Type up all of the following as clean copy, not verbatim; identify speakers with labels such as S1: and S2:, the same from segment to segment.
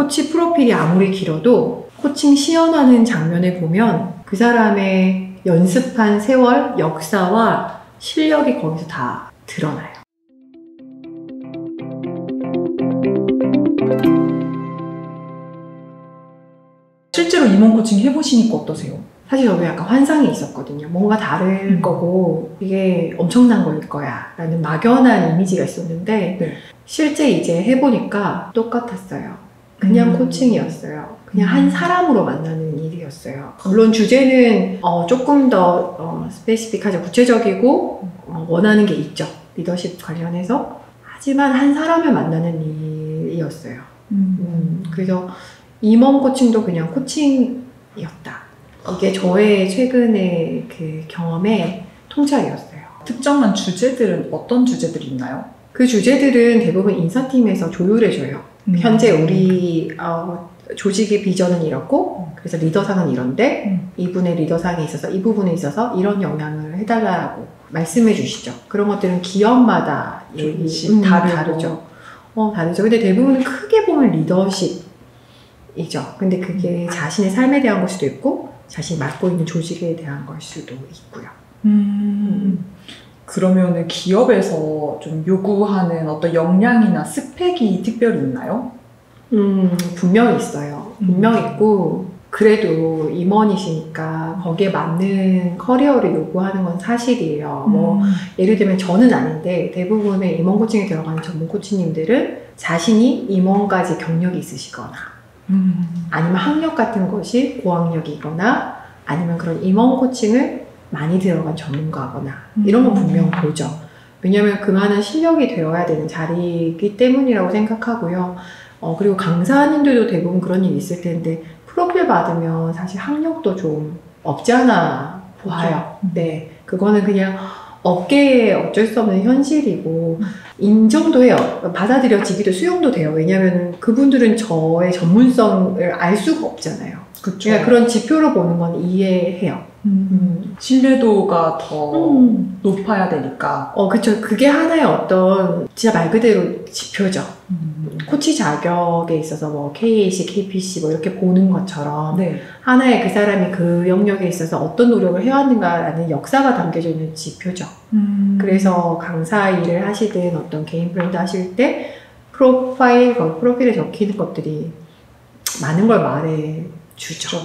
S1: 코치 프로필이 아무리 길어도 코칭 시연하는 장면을 보면 그 사람의 연습한 세월, 역사와 실력이 거기서 다 드러나요.
S2: 실제로 임원 코칭 해보시니까 어떠세요?
S1: 사실 저도 약간 환상이 있었거든요. 뭔가 다를 거고 이게 엄청난 거일 거야 라는 막연한 이미지가 있었는데
S2: 네.
S1: 실제 이제 해보니까 똑같았어요. 그냥 코칭이었어요. 그냥 한 사람으로 만나는 일이었어요. 물론 주제는 조금 더 스페시픽하죠. 구체적이고 원하는 게 있죠. 리더십 관련해서. 하지만 한 사람을 만나는 일이었어요. 그래서 임원 코칭도 그냥 코칭이었다. 이게 저의 최근의 그 경험의 통찰이었어요.
S2: 특정한 주제들은 어떤 주제들이 있나요?
S1: 그 주제들은 대부분 인사팀에서 조율해줘요. 현재 우리 조직의 비전은 이렇고 그래서 리더상은 이런데 이분의 리더상에 있어서 이 부분에 있어서 이런 영향을 해달라고 말씀해 주시죠. 그런 것들은 기업마다 다르죠. 다르죠. 근데 대부분 크게 보면 리더십이죠. 근데 그게 자신의 삶에 대한 걸 수도 있고 자신이 맡고 있는 조직에 대한 걸 수도 있고요.
S2: 그러면은 기업에서 좀 요구하는 어떤 역량이나 스펙이 특별히 있나요?
S1: 분명히 있어요. 분명히 있고 그래도 임원이시니까 거기에 맞는 커리어를 요구하는 건 사실이에요. 뭐 예를 들면 저는 아닌데 대부분의 임원 코칭에 들어가는 전문 코치님들은 자신이 임원까지 경력이 있으시거나 아니면 학력 같은 것이 고학력이거나 아니면 그런 임원 코칭을 많이 들어간 전문가거나 이런 건 분명 보죠. 왜냐하면 그만한 실력이 되어야 되는 자리이기 때문이라고 생각하고요. 그리고 강사님들도 대부분 그런 일이 있을 텐데 프로필 받으면 사실 학력도 좀 없지 않아 보여요. 네, 그거는 그냥 업계에 어쩔 수 없는 현실이고 인정도 해요. 받아들여지기도 수용도 돼요. 왜냐하면 그분들은 저의 전문성을 알 수가 없잖아요.
S2: 그쵸.
S1: 그러니까 그런 지표로 보는 건 이해해요.
S2: 신뢰도가 더 높아야 되니까.
S1: 그쵸. 그게 하나의 어떤 진짜 말 그대로 지표죠. 코치 자격에 있어서 뭐 KAC, KPC 뭐 이렇게 보는 것처럼
S2: 네.
S1: 하나의 그 사람이 그 영역에 있어서 어떤 노력을 해왔는가라는 역사가 담겨져 있는 지표죠. 그래서 강사 일을 하시든 어떤 개인 브랜드 하실 때 프로필에 적히는 것들이 많은 걸 말해주죠.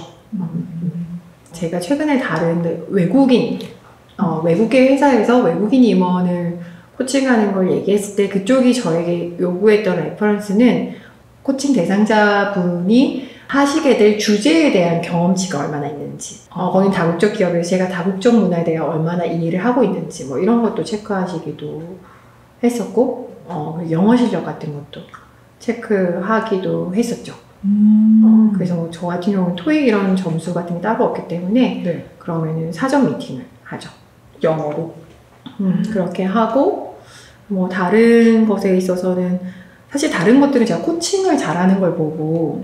S1: 제가 최근에 다른 외국계 회사에서 외국인 임원을 코칭하는 걸 얘기했을 때 그쪽이 저에게 요구했던 레퍼런스는 코칭 대상자분이 하시게 될 주제에 대한 경험치가 얼마나 있는지, 거긴 다국적 기업에서 제가 다국적 문화에 대해 얼마나 이해를 하고 있는지 뭐 이런 것도 체크하시기도 했었고, 영어 실력 같은 것도 체크하기도 했었죠. 그래서 저 같은 경우는 토익 이런 점수 같은 게 따로 없기 때문에
S2: 네.
S1: 그러면은 사전 미팅을 하죠.
S2: 영어로.
S1: 그렇게 하고 뭐 다른 것에 있어서는 사실 다른 것들은 제가 코칭을 잘하는 걸 보고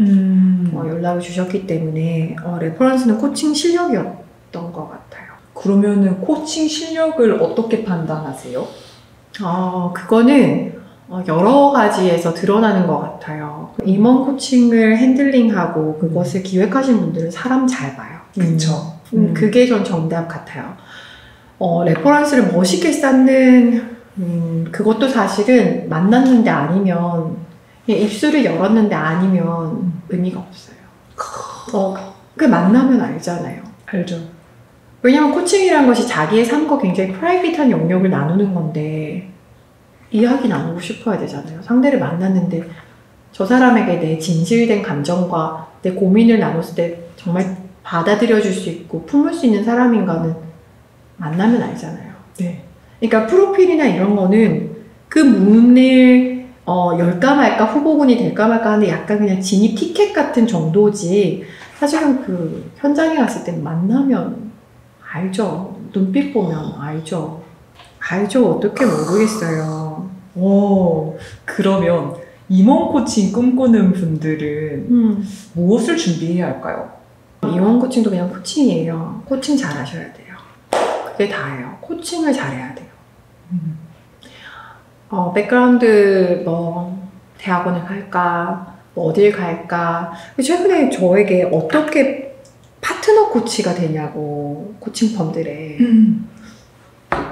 S1: 연락을 주셨기 때문에 레퍼런스는 코칭 실력이었던 것 같아요.
S2: 그러면은 코칭 실력을 어떻게 판단하세요?
S1: 그거는 여러 가지에서 드러나는 것 같아요. 임원 코칭을 핸들링하고 그것을 기획하신 분들은 사람 잘 봐요.
S2: 그쵸.
S1: 그게 전 정답 같아요. 레퍼런스를 멋있게 쌓는 그것도 사실은 만났는데 아니면 그냥 입술을 열었는데 아니면 의미가 없어요. 그 만나면 알잖아요.
S2: 알죠.
S1: 왜냐면 코칭이란 것이 자기의 삶과 굉장히 프라이빗한 영역을 나누는 건데 이야기 나누고 싶어야 되잖아요. 상대를 만났는데 저 사람에게 내 진실된 감정과 내 고민을 나눴을 때 정말 받아들여줄 수 있고 품을 수 있는 사람인가는 만나면 알잖아요.
S2: 네.
S1: 그러니까 프로필이나 이런 거는 그 문을 열까 말까 후보군이 될까 말까 하는데 약간 그냥 진입 티켓 같은 정도지 사실은 그 현장에 갔을 때 만나면 알죠. 눈빛 보면 알죠. 어떻게 모르겠어요.
S2: 그러면 임원 코칭 꿈꾸는 분들은 무엇을 준비해야 할까요?
S1: 임원 코칭도 그냥 코칭이에요. 코칭 잘 하셔야 돼요. 그게 다예요. 코칭을 잘해야 돼요. 백그라운드 뭐 대학원을 갈까 뭐 어딜 갈까. 최근에 저에게 어떻게 파트너 코치가 되냐고, 코칭펌들에.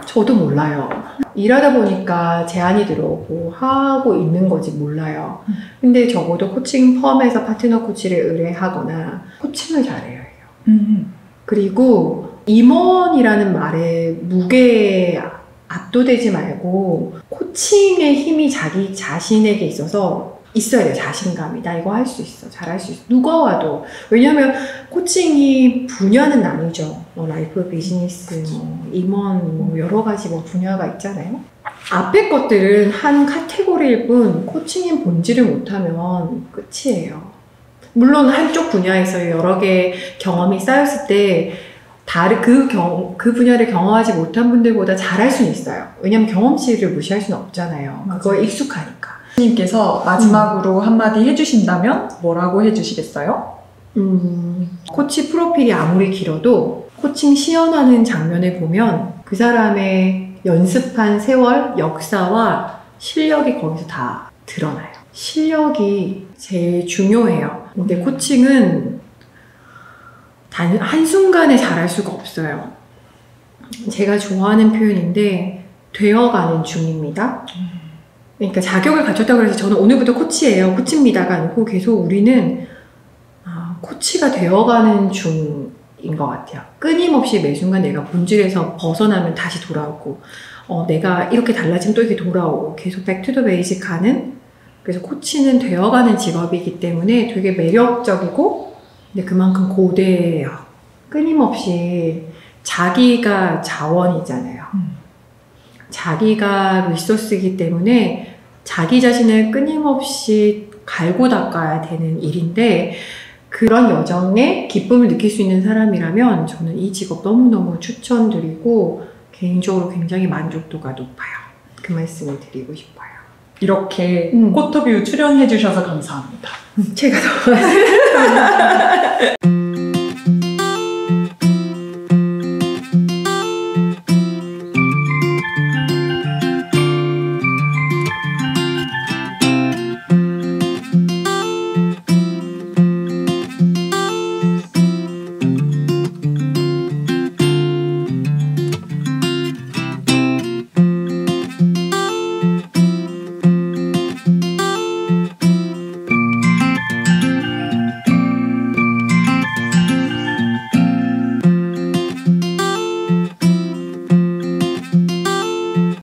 S1: 저도 몰라요. 일하다 보니까 제안이 들어오고 하고 있는 거지 몰라요. 근데 적어도 코칭 펌에서 파트너 코치를 의뢰하거나 코칭을 잘해야 해요. 그리고 임원이라는 말에 무게에 압도되지 말고 코칭의 힘이 자기 자신에게 있어서 있어야 돼요. 자신감이. 나 이거 할 수 있어. 잘할 수 있어. 누가 와도. 왜냐면 코칭이 분야는 나뉘죠. 뭐 라이프, 비즈니스, 뭐 임원, 뭐 여러 가지 뭐 분야가 있잖아요. 앞에 것들은 한 카테고리일 뿐 코칭인 본질을 못하면 끝이에요. 물론 한쪽 분야에서 여러 개 경험이 쌓였을 때 그 분야를 경험하지 못한 분들보다 잘할 수는 있어요. 왜냐면 경험치를 무시할 수는 없잖아요. 그거에 익숙하니까.
S2: 님께서 마지막으로 한마디 해주신다면 뭐라고 해주시겠어요?
S1: 코치 프로필이 아무리 길어도 코칭 시연하는 장면을 보면 그 사람의 연습한 세월, 역사와 실력이 거기서 다 드러나요. 실력이 제일 중요해요. 근데 코칭은 한순간에 잘할 수가 없어요. 제가 좋아하는 표현인데 되어가는 중입니다. 그러니까 자격을 갖췄다고 해서 저는 오늘부터 코치예요. 코치입니다가 아니고 계속 우리는 코치가 되어가는 중인 것 같아요. 끊임없이 매 순간 내가 본질에서 벗어나면 다시 돌아오고 내가 이렇게 달라지면 또 이렇게 돌아오고 계속 백투더 베이직 가는, 그래서 코치는 되어가는 직업이기 때문에 되게 매력적이고 근데 그만큼 고대해요. 끊임없이 자기가 자원이잖아요. 자기가 리소스이기 때문에 자기 자신을 끊임없이 갈고 닦아야 되는 일인데 그런 여정에 기쁨을 느낄 수 있는 사람이라면 저는 이 직업 너무너무 추천드리고 개인적으로 굉장히 만족도가 높아요. 그 말씀을 드리고 싶어요.
S2: 이렇게 꽃터뷰 출연해 주셔서 감사합니다.
S1: 제가 더